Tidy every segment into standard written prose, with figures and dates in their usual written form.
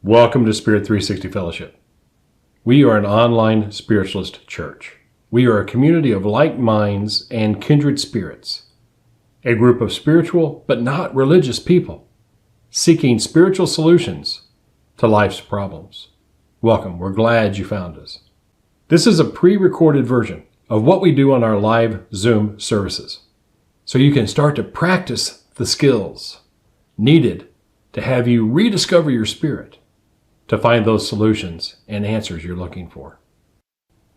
Welcome to Spirit360 Fellowship. We are an online spiritualist church. We are a community of like minds and kindred spirits, a group of spiritual but not religious people seeking spiritual solutions to life's problems. Welcome. We're glad you found us. This is a pre-recorded version of what we do on our live Zoom services, so you can start to practice the skills needed to have you rediscover your spirit, to find those solutions and answers you're looking for.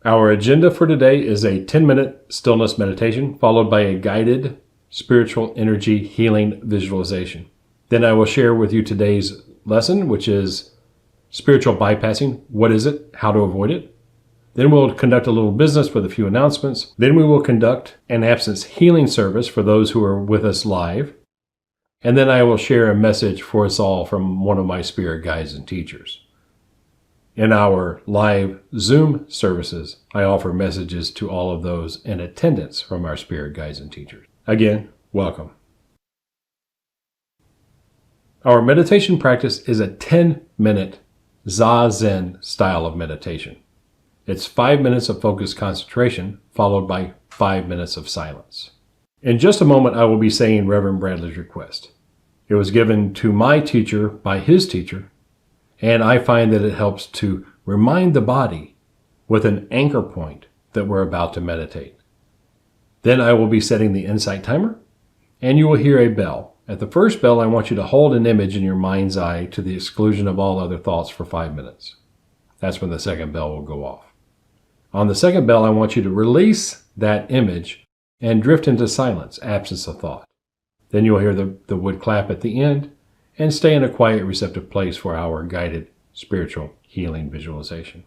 Our agenda for today is a 10-minute stillness meditation followed by a guided spiritual energy healing visualization. Then I will share with you today's lesson, which is spiritual bypassing. What is it? How to avoid it? Then we'll conduct a little business with a few announcements. Then we will conduct an absence healing service for those who are with us live. And then I will share a message for us all from one of my spirit guides and teachers. In our live Zoom services, I offer messages to all of those in attendance from our spirit guides and teachers. Again, welcome. Our meditation practice is a 10-minute Zazen style of meditation. It's 5 minutes of focused concentration, followed by 5 minutes of silence. In just a moment, I will be saying Reverend Bradley's request. It was given to my teacher by his teacher, and I find that it helps to remind the body with an anchor point that we're about to meditate. Then I will be setting the insight timer, and you will hear a bell. At the first bell, I want you to hold an image in your mind's eye to the exclusion of all other thoughts for 5 minutes. That's when the second bell will go off. On the second bell, I want you to release that image and drift into silence, absence of thought. Then you'll hear the wood clap at the end, and stay in a quiet, receptive place for our guided spiritual healing visualization.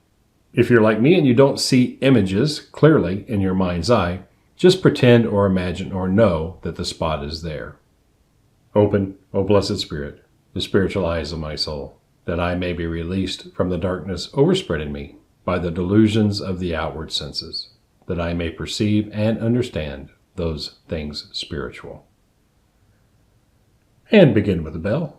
If you're like me and you don't see images clearly in your mind's eye, just pretend or imagine or know that the spot is there. Open, O blessed Spirit, the spiritual eyes of my soul, that I may be released from the darkness overspread in me by the delusions of the outward senses, that I may perceive and understand those things spiritual. And begin with the bell.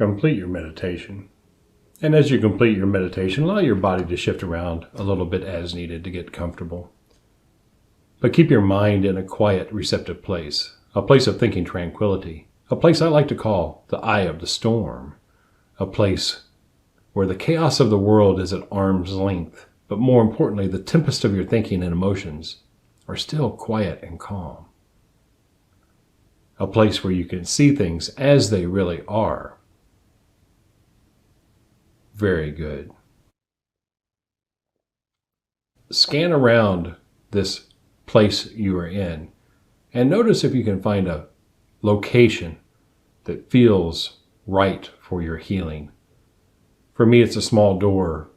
complete your meditation. And as you complete your meditation, allow your body to shift around a little bit as needed to get comfortable. But keep your mind in a quiet, receptive place, a place of thinking tranquility, a place I like to call the eye of the storm, a place where the chaos of the world is at arm's length, but more importantly, the tempest of your thinking and emotions are still quiet and calm. A place where you can see things as they really are. Very good. Scan around this place you are in and notice if you can find a location that feels right for your healing. For me, it's a small door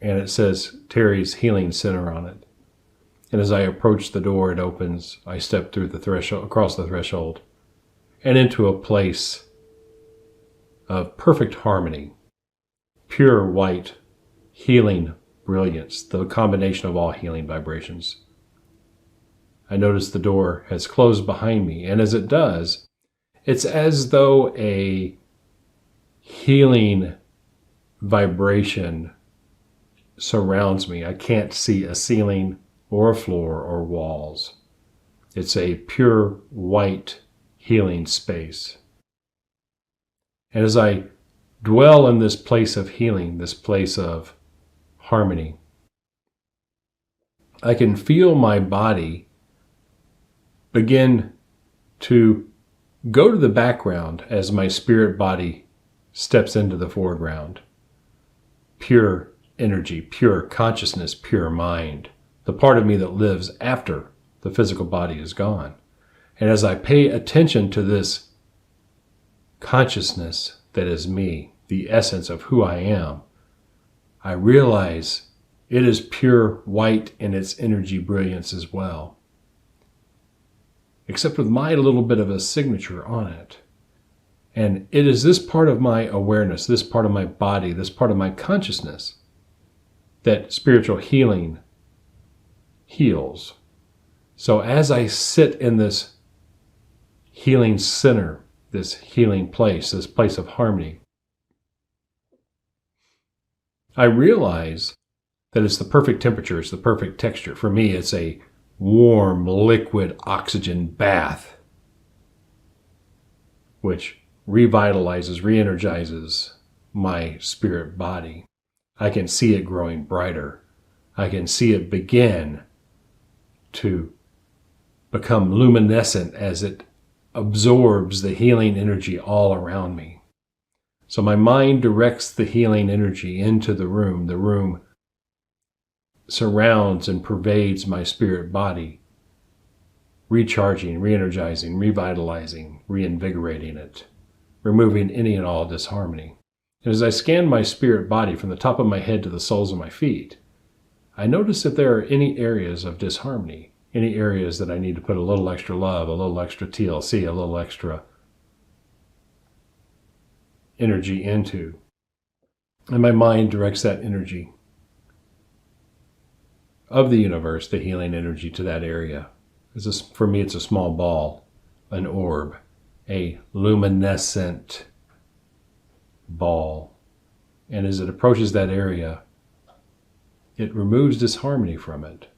and it says Terry's Healing Center on it. And as I approach the door, it opens. I step through the threshold, across the threshold, and into a place of perfect harmony, pure white, healing brilliance, the combination of all healing vibrations. I notice the door has closed behind me, and as it does, it's as though a healing vibration surrounds me. I can't see a ceiling or a floor or walls. It's a pure white healing space. And as I dwell in this place of healing, this place of harmony, I can feel my body begin to go to the background as my spirit body steps into the foreground. Pure energy, pure consciousness, pure mind, the part of me that lives after the physical body is gone. And as I pay attention to this consciousness that is me, the essence of who I am, I realize it is pure white in its energy brilliance as well, except with my little bit of a signature on it. And it is this part of my awareness, this part of my body, this part of my consciousness that spiritual healing heals. So as I sit in this healing center, this healing place, this place of harmony, I realize that it's the perfect temperature, it's the perfect texture. For me, it's a warm, liquid oxygen bath, which revitalizes, re-energizes my spirit body. I can see it growing brighter. I can see it begin to become luminescent as it absorbs the healing energy all around me. So my mind directs the healing energy into the room. The room surrounds and pervades my spirit body, recharging, re-energizing, revitalizing, reinvigorating it, removing any and all disharmony. And as I scan my spirit body from the top of my head to the soles of my feet, I notice if there are any areas of disharmony, any areas that I need to put a little extra love, a little extra TLC, a little extra energy into. And my mind directs that energy of the universe, the healing energy, to that area. For me, it's a small ball, an orb, a luminescent ball. And as it approaches that area, it removes disharmony from it,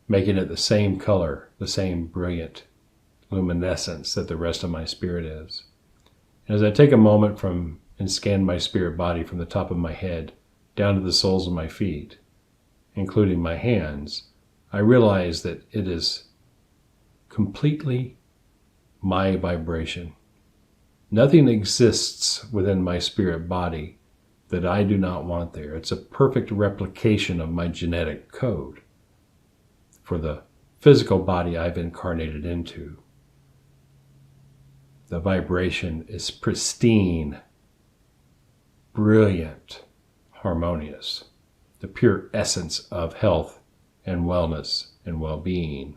making it the same color, the same brilliant luminescence that the rest of my spirit is. And as I take a moment and scan my spirit body from the top of my head down to the soles of my feet, including my hands, I realize that it is completely my vibration. Nothing exists within my spirit body that I do not want there. It's a perfect replication of my genetic code for the physical body I've incarnated into. The vibration is pristine, brilliant, harmonious, the pure essence of health and wellness and well-being.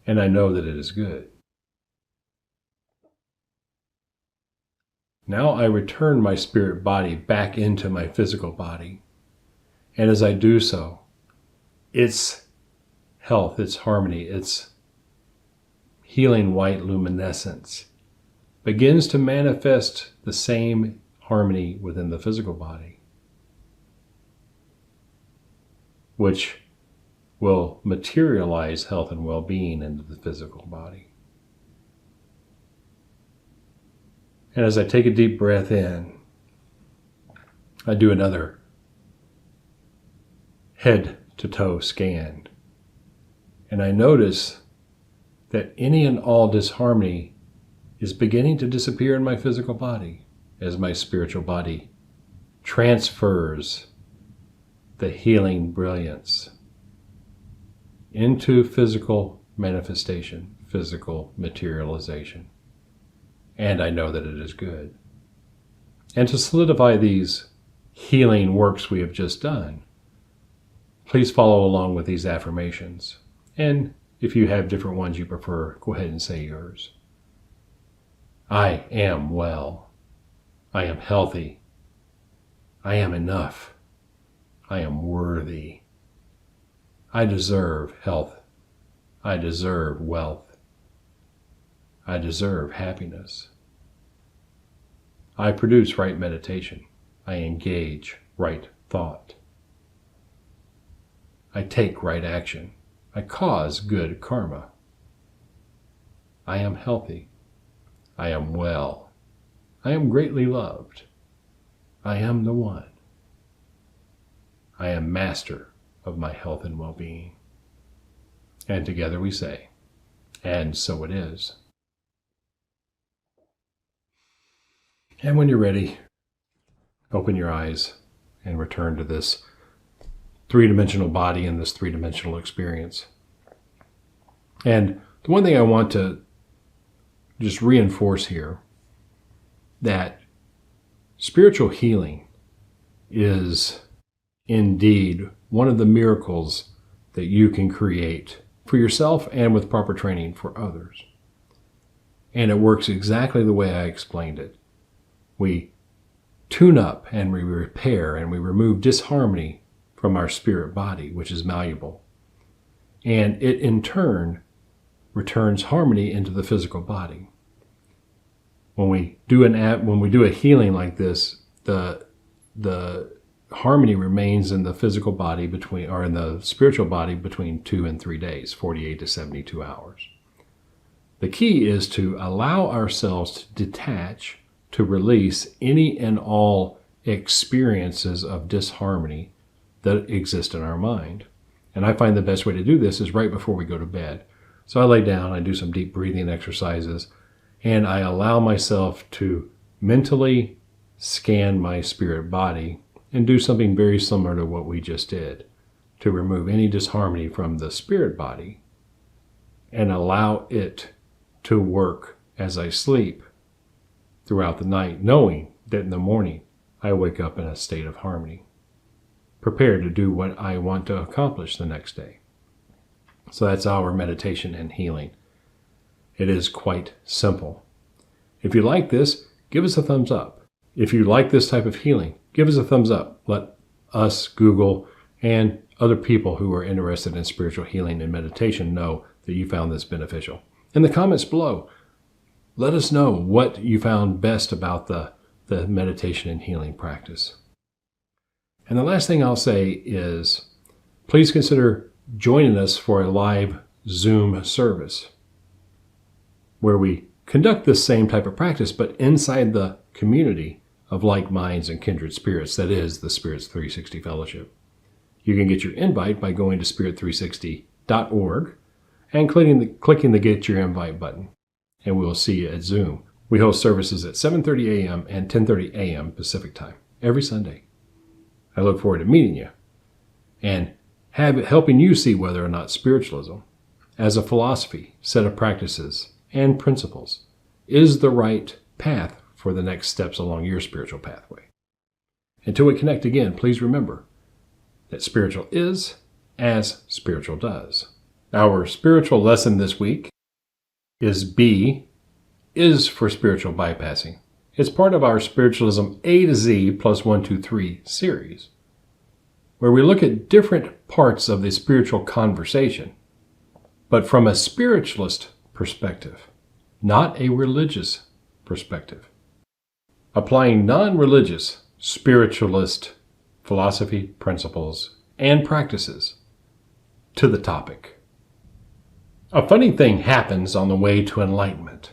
And I know that it is good. Now I return my spirit body back into my physical body. And as I do so, its health, its harmony, its healing white luminescence begins to manifest the same harmony within the physical body, which will materialize health and well-being into the physical body. And as I take a deep breath in, I do another head-to-toe scan. And I notice that any and all disharmony is beginning to disappear in my physical body as my spiritual body transfers the healing brilliance into physical manifestation, physical materialization. And I know that it is good. And to solidify these healing works we have just done, please follow along with these affirmations. And if you have different ones you prefer, go ahead and say yours. I am well. I am healthy. I am enough. I am worthy. I deserve health. I deserve wealth. I deserve happiness. I produce right meditation. I engage right thought. I take right action. I cause good karma. I am healthy. I am well. I am greatly loved. I am the one. I am master of my health and well-being. And together we say, and so it is. And when you're ready, open your eyes and return to this three-dimensional body and this three-dimensional experience. And the one thing I want to just reinforce here, that spiritual healing is indeed one of the miracles that you can create for yourself and with proper training for others. And it works exactly the way I explained it. We tune up and we repair and we remove disharmony from our spirit body, which is malleable. And it in turn returns harmony into the physical body. When we do a healing like this, the harmony remains in the physical body in the spiritual body between 2 and 3 days, 48 to 72 hours. The key is to allow ourselves to detach, to release any and all experiences of disharmony that exist in our mind. And I find the best way to do this is right before we go to bed. So I lay down, I do some deep breathing exercises, and I allow myself to mentally scan my spirit body and do something very similar to what we just did, to remove any disharmony from the spirit body and allow it to work as I sleep throughout the night, knowing that in the morning I wake up in a state of harmony, prepared to do what I want to accomplish the next day. So that's our meditation and healing. It is quite simple. If you like this, give us a thumbs up. If you like this type of healing, give us a thumbs up. Let us, Google, and other people who are interested in spiritual healing and meditation know that you found this beneficial. In the comments below, let us know what you found best about the meditation and healing practice. And the last thing I'll say is, please consider joining us for a live Zoom service where we conduct this same type of practice, but inside the community of like minds and kindred spirits, that is the Spirit360 Fellowship. You can get your invite by going to spirit360.org and clicking the Get Your Invite button, and we will see you at Zoom. We host services at 7:30 a.m. and 10:30 a.m. Pacific Time every Sunday. I look forward to meeting you and helping you see whether or not spiritualism, as a philosophy, set of practices, and principles, is the right path for the next steps along your spiritual pathway. Until we connect again, please remember that spiritual is as spiritual does. Our spiritual lesson this week is B is for spiritual bypassing. It's part of our Spiritualism A to Z plus 1, 2, 3 series, where we look at different parts of the spiritual conversation, but from a spiritualist perspective, not a religious perspective. Applying non-religious spiritualist philosophy, principles, and practices to the topic. A funny thing happens on the way to enlightenment.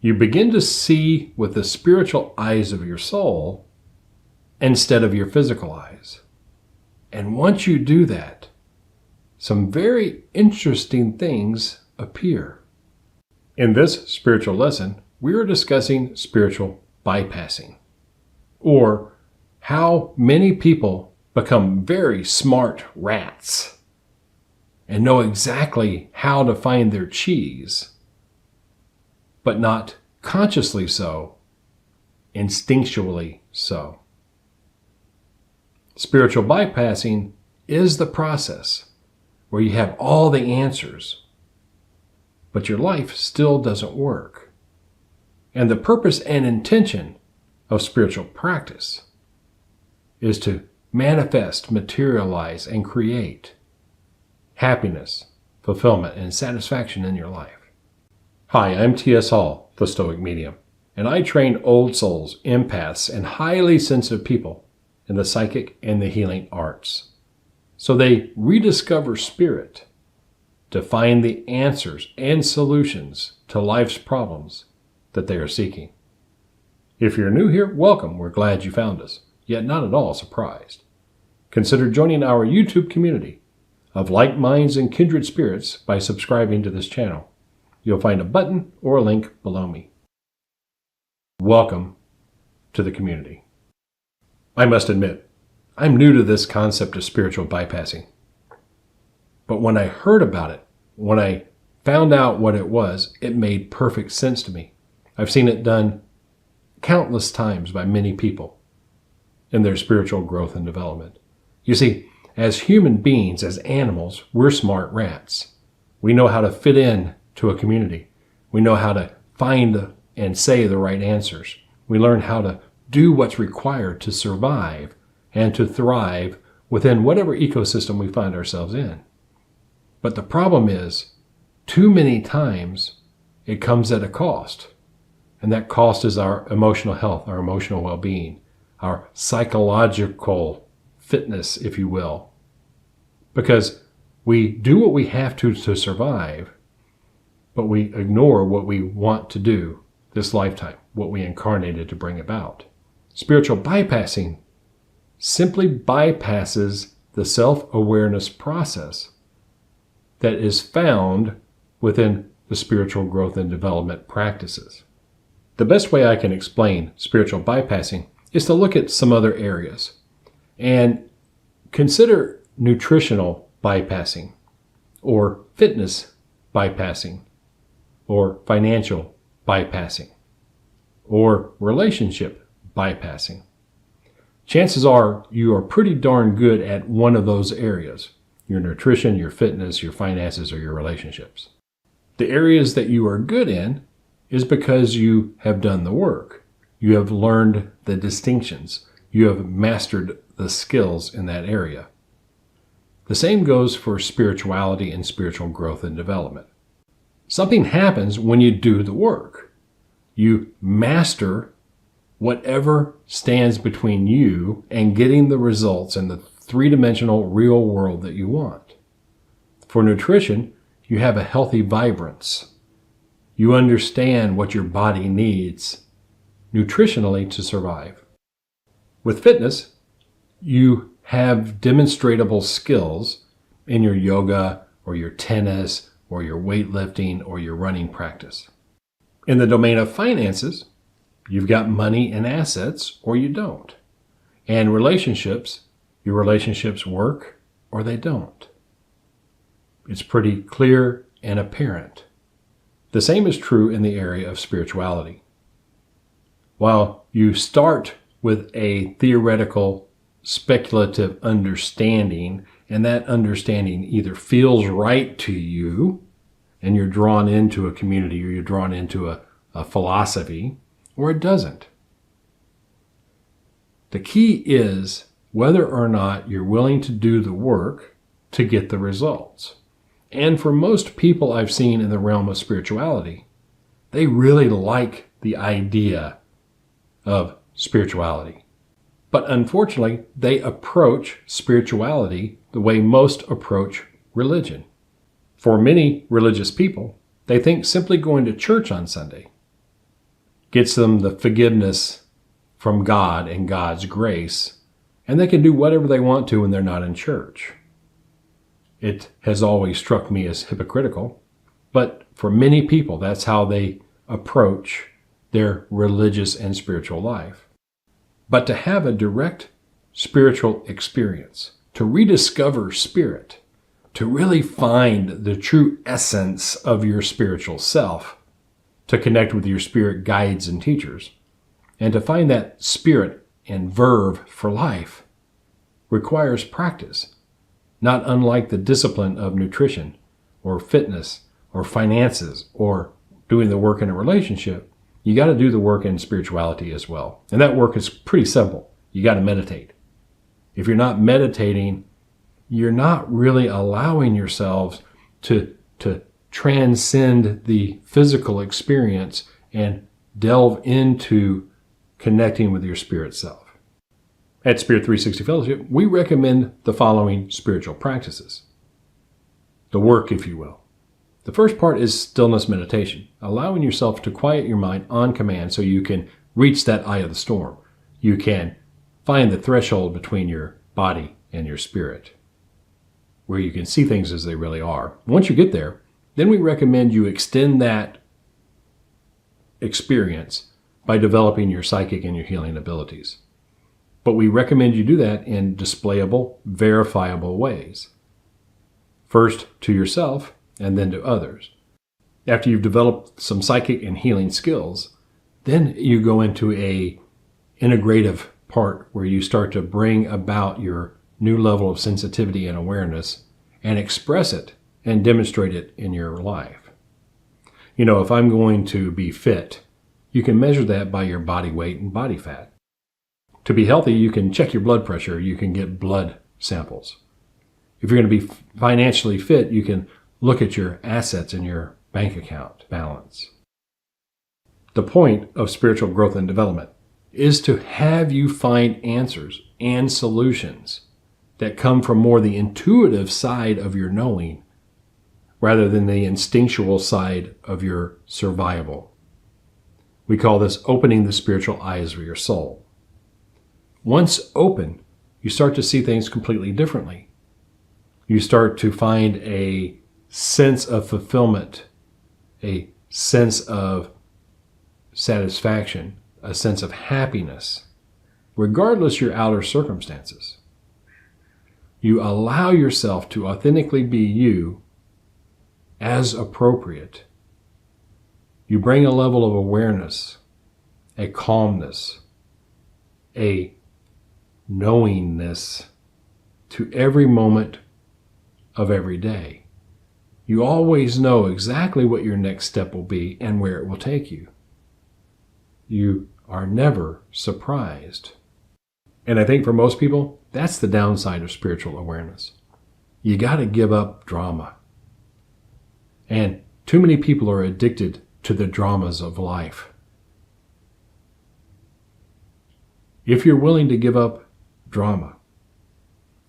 You begin to see with the spiritual eyes of your soul instead of your physical eyes. And once you do that, some very interesting things appear. In this spiritual lesson, we are discussing spiritual bypassing, or how many people become very smart rats and know exactly how to find their cheese, but not consciously so, instinctually so. Spiritual bypassing is the process where you have all the answers, but your life still doesn't work. And the purpose and intention of spiritual practice is to manifest, materialize, and create happiness, fulfillment, and satisfaction in your life. Hi, I'm T.S. Hall, the Stoic Medium, and I train old souls, empaths, and highly sensitive people in the psychic and the healing arts, so they rediscover spirit to find the answers and solutions to life's problems that they are seeking. If you're new here, welcome. We're glad you found us, yet not at all surprised. Consider joining our YouTube community of like minds and kindred spirits by subscribing to this channel. You'll find a button or a link below me. Welcome to the community. I must admit, I'm new to this concept of spiritual bypassing. But when I heard about it, when I found out what it was, it made perfect sense to me. I've seen it done countless times by many people in their spiritual growth and development. You see, as human beings, as animals, we're smart rats. We know how to fit in to a community. We know how to find and say the right answers. We learn how to do what's required to survive and to thrive within whatever ecosystem we find ourselves in. But the problem is, too many times, it comes at a cost. And that cost is our emotional health, our emotional well-being, our psychological fitness, if you will. Because we do what we have to survive, but we ignore what we want to do this lifetime, what we incarnated to bring about. Spiritual bypassing simply bypasses the self-awareness process that is found within the spiritual growth and development practices. The best way I can explain spiritual bypassing is to look at some other areas and consider nutritional bypassing, or fitness bypassing, or financial bypassing, or relationship bypassing. Chances are you are pretty darn good at one of those areas: your nutrition, your fitness, your finances, or your relationships. The areas that you are good in is because you have done the work. You have learned the distinctions. You have mastered the skills in that area. The same goes for spirituality and spiritual growth and development. Something happens when you do the work. You master whatever stands between you and getting the results in the three-dimensional real world that you want. For nutrition, you have a healthy vibrance. You understand what your body needs nutritionally to survive. With fitness, you have demonstrable skills in your yoga or your tennis or your weightlifting or your running practice. In the domain of finances, you've got money and assets or you don't. And relationships, your relationships work or they don't. It's pretty clear and apparent. The same is true in the area of spirituality. While you start with a theoretical, speculative understanding, and that understanding either feels right to you, and you're drawn into a community, or you're drawn into a philosophy, or it doesn't. The key is whether or not you're willing to do the work to get the results. And for most people I've seen in the realm of spirituality, they really like the idea of spirituality. But unfortunately, they approach spirituality the way most approach religion. For many religious people, they think simply going to church on Sunday gets them the forgiveness from God and God's grace, and they can do whatever they want to when they're not in church. It has always struck me as hypocritical, but for many people, that's how they approach their religious and spiritual life. But to have a direct spiritual experience, to rediscover spirit, to really find the true essence of your spiritual self, to connect with your spirit guides and teachers, and to find that spirit and verve for life requires practice, not unlike the discipline of nutrition or fitness or finances or doing the work in a relationship. You got to do the work in spirituality as well. And that work is pretty simple. You got to meditate. If you're not meditating, you're not really allowing yourselves to transcend the physical experience and delve into connecting with your spirit self. At Spirit360 Fellowship, we recommend the following spiritual practices. The work, if you will. The first part is stillness meditation, allowing yourself to quiet your mind on command so you can reach that eye of the storm. You can find the threshold between your body and your spirit, where you can see things as they really are. Once you get there, then we recommend you extend that experience by developing your psychic and your healing abilities. But we recommend you do that in displayable, verifiable ways. First to yourself, and then to others. After you've developed some psychic and healing skills, then you go into a integrative part where you start to bring about your new level of sensitivity and awareness and express it and demonstrate it in your life. You know, if I'm going to be fit, you can measure that by your body weight and body fat. To be healthy, you can check your blood pressure. You can get blood samples. If you're going to be financially fit, you can look at your assets in your bank account balance. The point of spiritual growth and development is to have you find answers and solutions that come from more the intuitive side of your knowing rather than the instinctual side of your survival. We call this opening the spiritual eyes of your soul. Once open, you start to see things completely differently. You start to find a sense of fulfillment, a sense of satisfaction, a sense of happiness, regardless your outer circumstances. You allow yourself to authentically be you as appropriate. You bring a level of awareness, a calmness, a knowingness to every moment of every day. You always know exactly what your next step will be and where it will take you. You are never surprised. And I think for most people, that's the downside of spiritual awareness. You got to give up drama. And too many people are addicted to the dramas of life. If you're willing to give up drama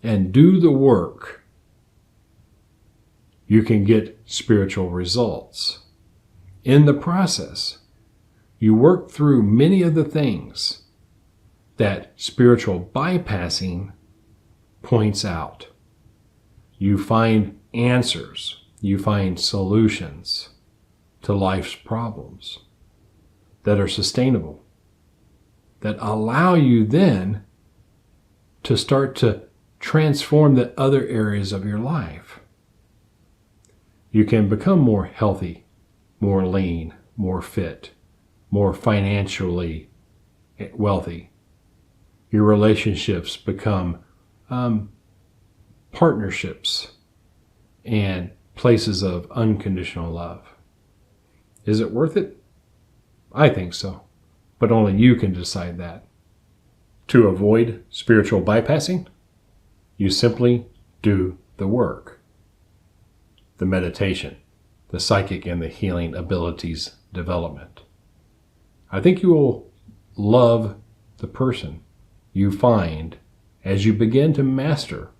and do the work, you can get spiritual results. In the process, you work through many of the things that spiritual bypassing points out. You find answers, you find solutions to life's problems that are sustainable, that allow you then to start to transform the other areas of your life. You can become more healthy, more lean, more fit, more financially wealthy. Your relationships become partnerships and places of unconditional love. Is it worth it? I think so, but only you can decide that. To avoid spiritual bypassing, you simply do the work. The meditation, the psychic and the healing abilities development. I think you will love the person you find as you begin to master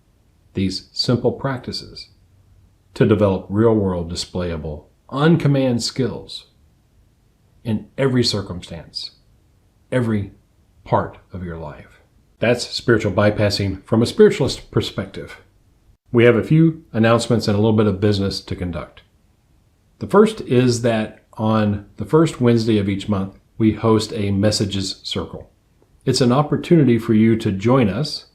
these simple practices to develop real-world displayable, on-command skills in every circumstance, every part of your life. That's spiritual bypassing from a spiritualist perspective. We have a few announcements and a little bit of business to conduct. The first is that on the first Wednesday of each month, we host a Messages Circle. It's an opportunity for you to join us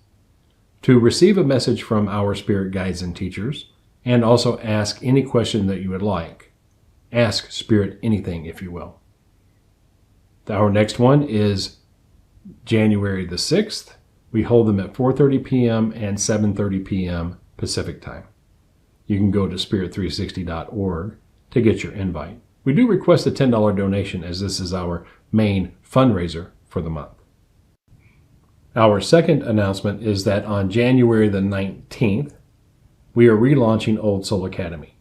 to receive a message from our spirit guides and teachers, and also ask any question that you would like. Ask Spirit anything, if you will. Our next one is January the 6th. We hold them at 4:30 p.m. and 7:30 p.m. Pacific time. You can go to Spirit360.org to get your invite. We do request a $10 donation, as this is our main fundraiser for the month. Our second announcement is that on January the 19th, we are relaunching Old Soul Academy.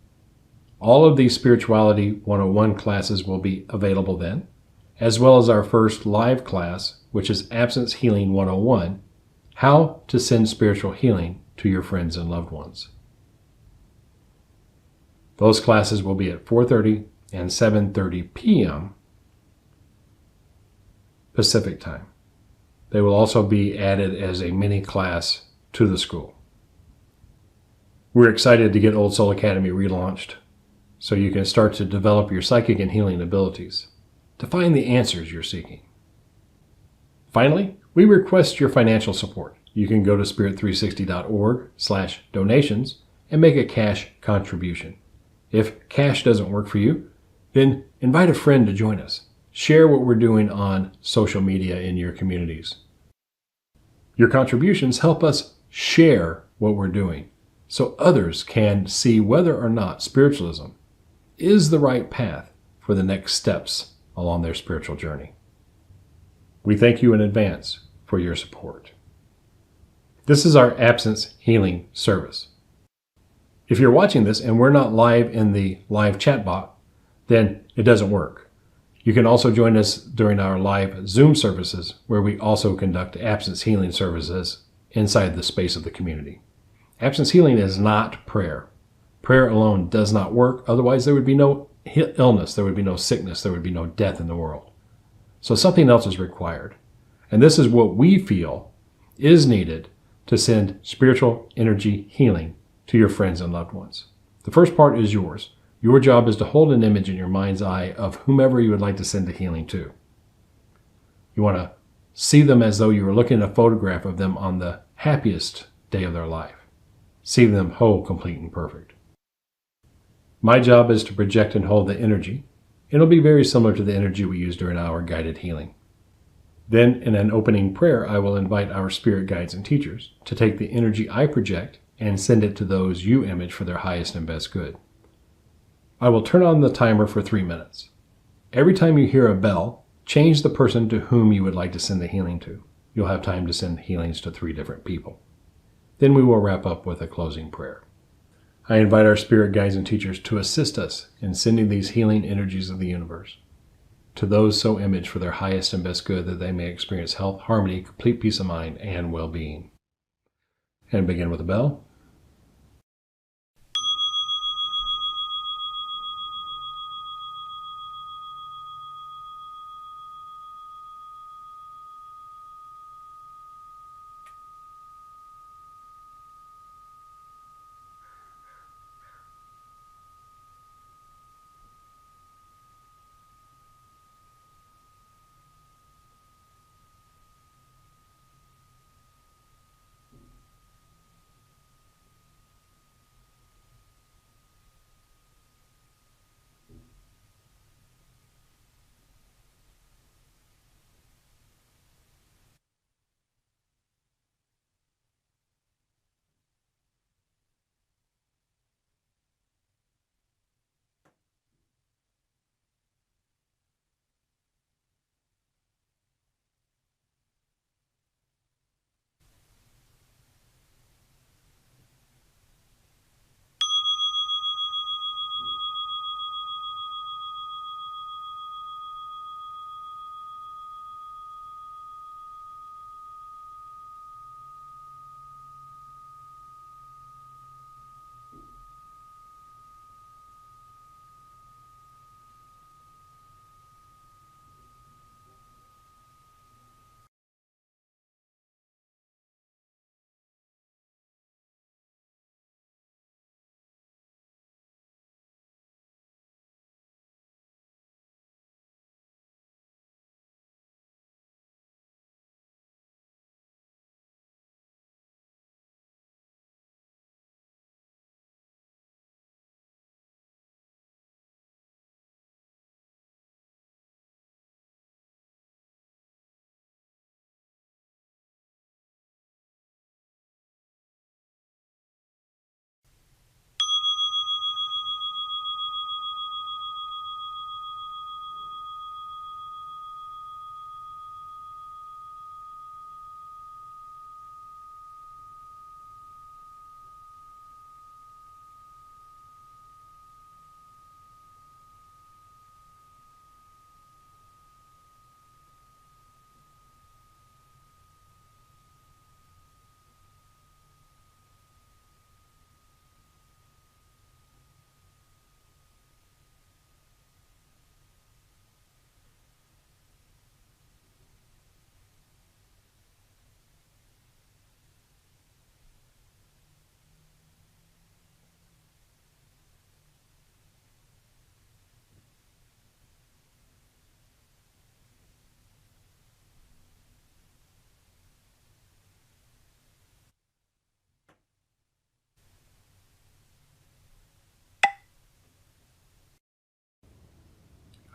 All of these Spirituality 101 classes will be available then, as well as our first live class, which is Absence Healing 101, How to Send Spiritual Healing to Your Friends and Loved Ones. Those classes will be at 4:30 and 7:30 p.m. Pacific time. They will also be added as a mini class to the school. We're excited to get Old Soul Academy relaunched so you can start to develop your psychic and healing abilities to find the answers you're seeking. Finally, we request your financial support. You can go to Spirit360.org/donations and make a cash contribution. If cash doesn't work for you, then invite a friend to join us. Share what we're doing on social media in your communities. Your contributions help us share what we're doing so others can see whether or not spiritualism is the right path for the next steps along their spiritual journey. We thank you in advance for your support. This is our absence healing service. If you're watching this and we're not live in the live chat bot, then it doesn't work. You can also join us during our live Zoom services, where we also conduct absence healing services inside the space of the community. Absence healing is not prayer. Prayer alone does not work. Otherwise, there would be no illness, there would be no sickness, there would be no death in the world. So something else is required. And this is what we feel is needed to send spiritual energy healing to your friends and loved ones. The first part is yours. Your job is to hold an image in your mind's eye of whomever you would like to send the healing to. You want to see them as though you were looking at a photograph of them on the happiest day of their life. See them whole, complete, and perfect. My job is to project and hold the energy. It'll be very similar to the energy we use during our guided healing. Then, in an opening prayer, I will invite our spirit guides and teachers to take the energy I project and send it to those you image for their highest and best good. I will turn on the timer for 3 minutes. Every time you hear a bell, change the person to whom you would like to send the healing to. You'll have time to send healings to 3 different people. Then we will wrap up with a closing prayer. I invite our spirit guides and teachers to assist us in sending these healing energies of the universe to those so imaged for their highest and best good, that they may experience health, harmony, complete peace of mind, and well-being. And begin with a bell.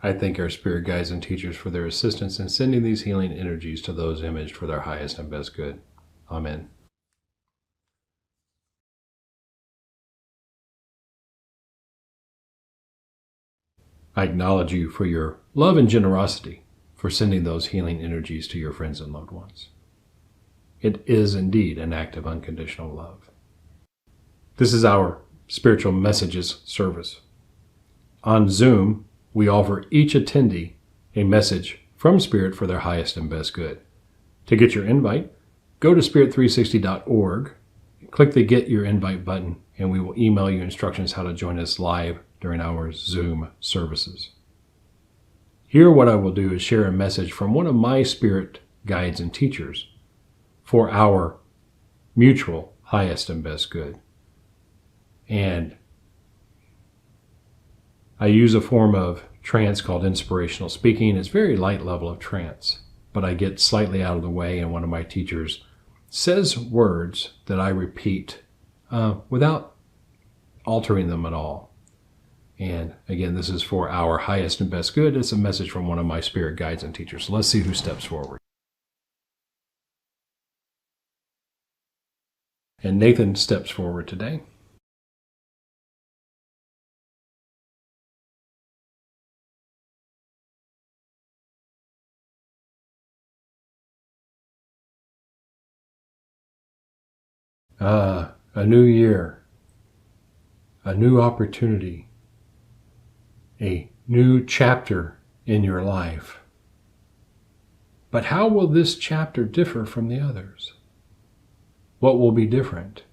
I thank our spirit guides and teachers for their assistance in sending these healing energies to those imaged for their highest and best good. Amen. I acknowledge you for your love and generosity for sending those healing energies to your friends and loved ones. It is indeed an act of unconditional love. This is our Spiritual Messages service. On Zoom, we offer each attendee a message from Spirit for their highest and best good. To get your invite, go to spirit360.org, click the Get Your Invite button, and we will email you instructions how to join us live during our Zoom services. Here, what I will do is share a message from one of my spirit guides and teachers for our mutual highest and best good. And I use a form of trance called inspirational speaking. It's very light level of trance, but I get slightly out of the way, and one of my teachers says words that I repeat without altering them at all. And again, this is for our highest and best good. It's a message from one of my spirit guides and teachers. So let's see who steps forward. And Nathan steps forward today. A new year, a new opportunity, a new chapter in your life. But how will this chapter differ from the others? What will be different?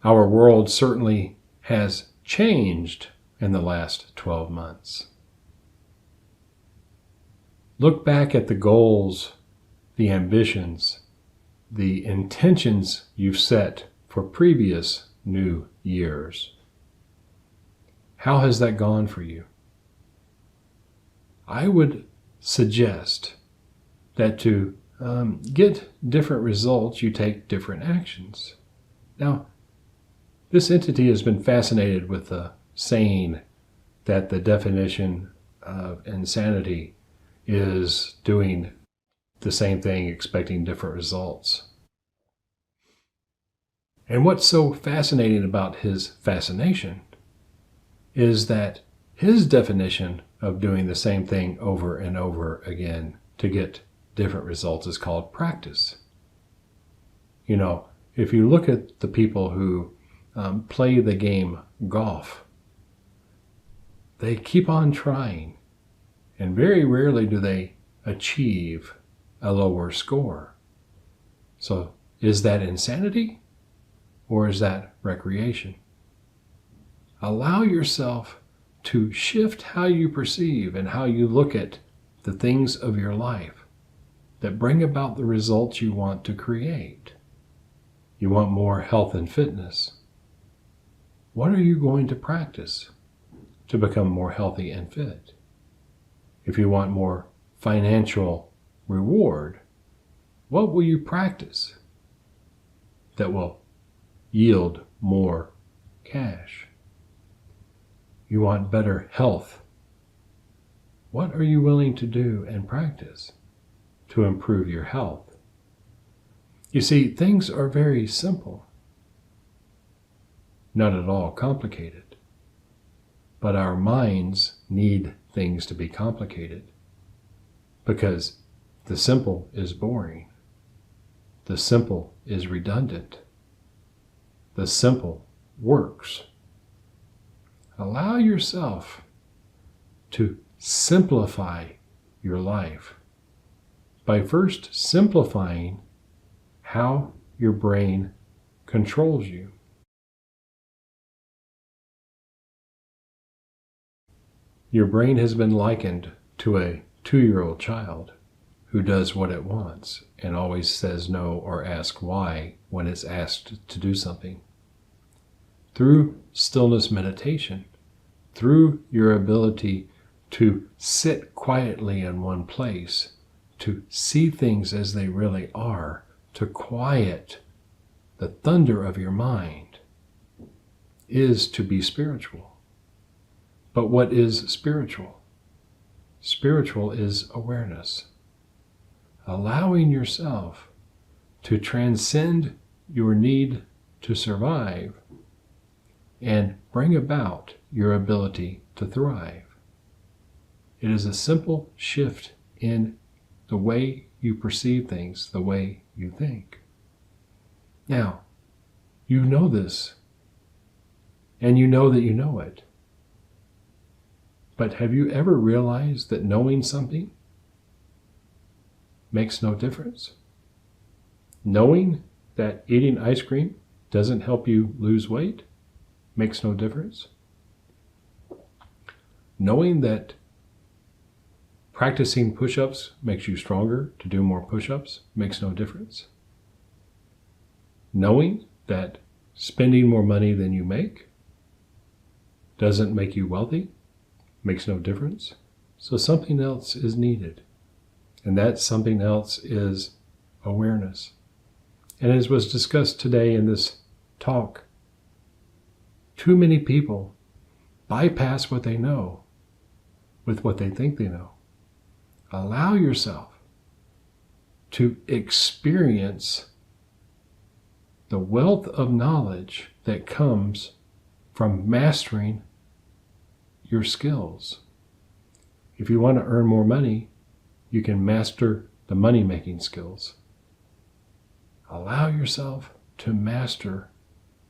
Our world certainly has changed in the last 12 months. Look back at the goals, the ambitions, the intentions you've set for previous new years. How has that gone for you? I would suggest that to get different results, you take different actions. Now, this entity has been fascinated with the saying that the definition of insanity is doing the same thing, expecting different results. And what's so fascinating about his fascination is that his definition of doing the same thing over and over again to get different results is called practice. You know, if you look at the people who play the game golf, they keep on trying, and very rarely do they achieve a lower score. So is that insanity or is that recreation? Allow yourself to shift how you perceive and how you look at the things of your life that bring about the results you want to create. You want more health and fitness. What are you going to practice to become more healthy and fit? If you want more financial reward, what will you practice that will yield more cash? You want better health. What are you willing to do and practice to improve your health? You see, things are very simple, not at all complicated, but our minds need things to be complicated because the simple is boring. The simple is redundant. The simple works. Allow yourself to simplify your life by first simplifying how your brain controls you. Your brain has been likened to a 2-year-old child who does what it wants and always says no or asks why when it's asked to do something. Through stillness meditation, through your ability to sit quietly in one place, to see things as they really are, to quiet the thunder of your mind, is to be spiritual. But what is spiritual? Spiritual is awareness. Allowing yourself to transcend your need to survive and bring about your ability to thrive. It is a simple shift in the way you perceive things, the way you think. Now, you know this, and you know that you know it. But have you ever realized that knowing something makes no difference? Knowing that eating ice cream doesn't help you lose weight makes no difference. Knowing that practicing push-ups makes you stronger to do more push-ups makes no difference. Knowing that spending more money than you make doesn't make you wealthy makes no difference. So something else is needed. And that something else is awareness. And as was discussed today in this talk, too many people bypass what they know with what they think they know. Allow yourself to experience the wealth of knowledge that comes from mastering your skills. If you want to earn more money, you can master the money-making skills. Allow yourself to master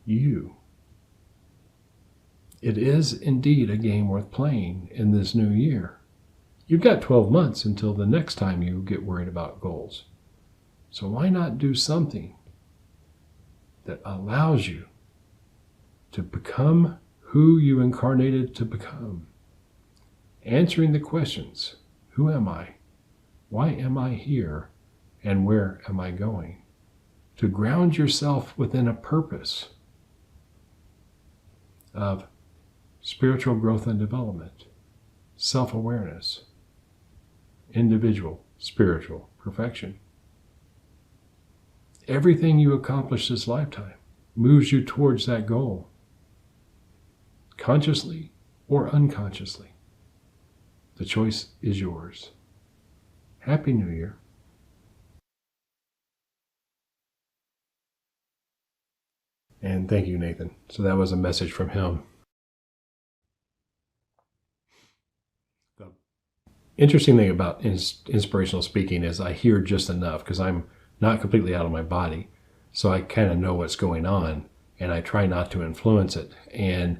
you. It is indeed a game worth playing in this new year. You've got 12 months until the next time you get worried about goals. So why not do something that allows you to become who you incarnated to become? Answering the questions, who am I? Why am I here? And where am I going? To ground yourself within a purpose of spiritual growth and development, self-awareness, individual spiritual perfection. Everything you accomplish this lifetime moves you towards that goal, consciously or unconsciously. The choice is yours. Happy New Year. And thank you, Nathan. So that was a message from him. The interesting thing about inspirational speaking is I hear just enough because I'm not completely out of my body. So I kind of know what's going on and I try not to influence it. And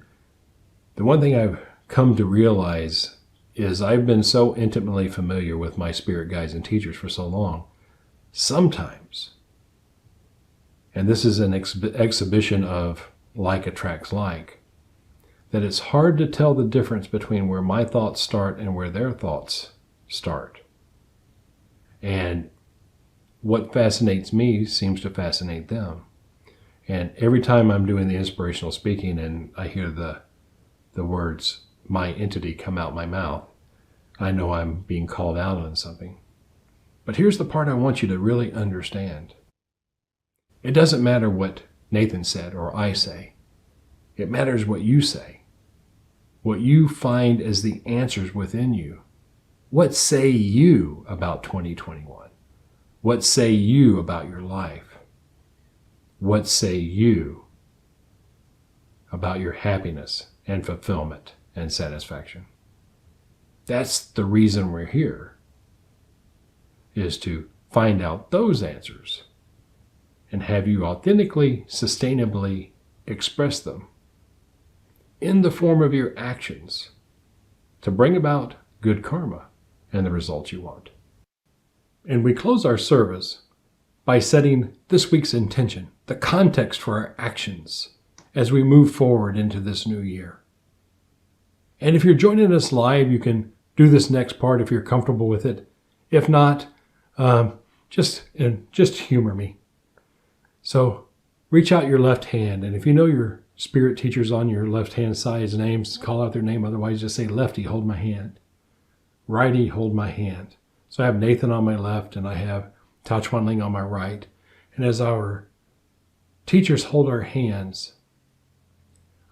the one thing I've come to realize is I've been so intimately familiar with my spirit guides and teachers for so long. Sometimes, and this is an exhibition of like attracts like, that it's hard to tell the difference between where my thoughts start and where their thoughts start. And what fascinates me seems to fascinate them. And every time I'm doing the inspirational speaking and I hear the words, my entity, come out my mouth, I know I'm being called out on something. But here's the part I want you to really understand. It doesn't matter what Nathan said or I say. It matters what you say, what you find as the answers within you. What say you about 2021? What say you about your life? What say you about your happiness and fulfillment and satisfaction? That's the reason we're here, is to find out those answers and have you authentically, sustainably express them in the form of your actions to bring about good karma and the results you want. And we close our service by setting this week's intention, the context for our actions as we move forward into this new year. And if you're joining us live, you can do this next part if you're comfortable with it. If not, just humor me. So reach out your left hand, and if you know your spirit teachers on your left-hand side's names, call out their name. Otherwise, just say, lefty, hold my hand. Righty, hold my hand. So I have Nathan on my left, and I have Chuan Ling on my right. And as our teachers hold our hands,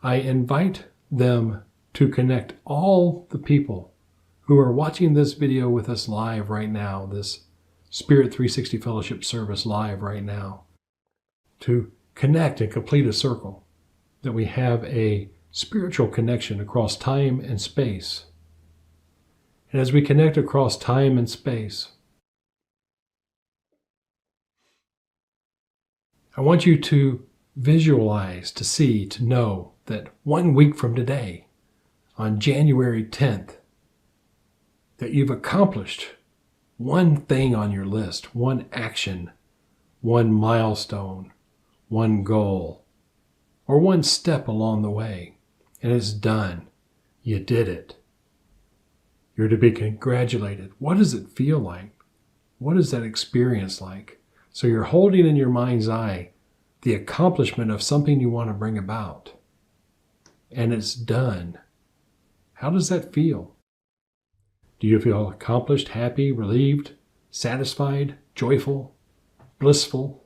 I invite them to connect all the people who are watching this video with us live right now, this Spirit360 Fellowship service live right now, to connect and complete a circle, that we have a spiritual connection across time and space. And as we connect across time and space, I want you to visualize, to see, to know that 1 week from today, on January 10th, that you've accomplished one thing on your list, one action, one milestone, one goal, or one step along the way, and it's done. You did it. You're to be congratulated. What does it feel like? What is that experience like? So you're holding in your mind's eye the accomplishment of something you want to bring about, and it's done. How does that feel? Do you feel accomplished, happy, relieved, satisfied, joyful, blissful?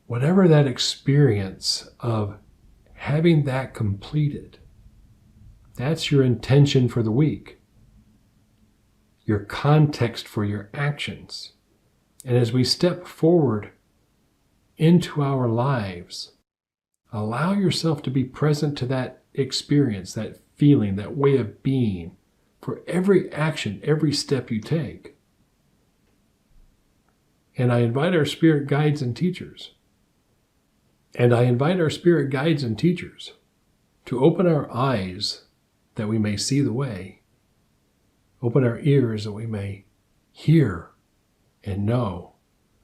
Whatever that experience of having that completed, that's your intention for the week, your context for your actions. And as we step forward into our lives, allow yourself to be present to that experience, that feeling, that way of being, for every action, every step you take. And I invite our spirit guides and teachers, to open our eyes that we may see the way, open our ears that we may hear and know,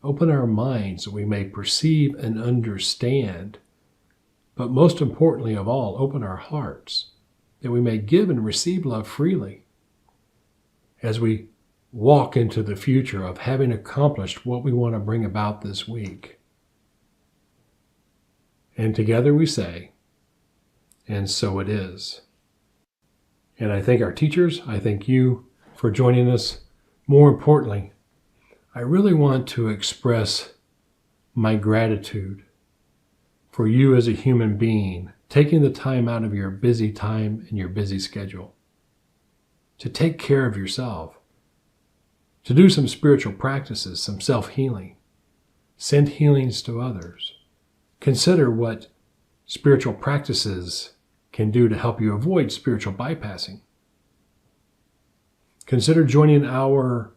open our minds that we may perceive and understand, but most importantly of all, open our hearts that we may give and receive love freely as we walk into the future of having accomplished what we want to bring about this week. And together we say, and so it is. And I thank our teachers, I thank you for joining us. More importantly, I really want to express my gratitude for you as a human being, taking the time out of your busy time and your busy schedule to take care of yourself, to do some spiritual practices, some self-healing, send healings to others. Consider what spiritual practices can do to help you avoid spiritual bypassing. Consider joining our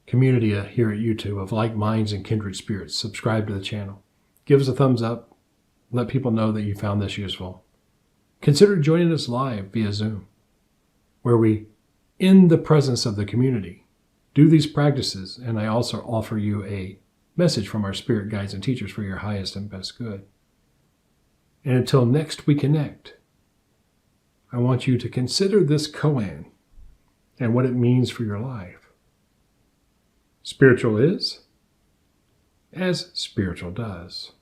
community here at YouTube of like minds and kindred spirits. Subscribe to the channel. Give us a thumbs up. Let people know that you found this useful. Consider joining us live via Zoom, where we, in the presence of the community, do these practices, and I also offer you a message from our spirit guides and teachers for your highest and best good. And until next we connect, I want you to consider this koan and what it means for your life. Spiritual is as spiritual does.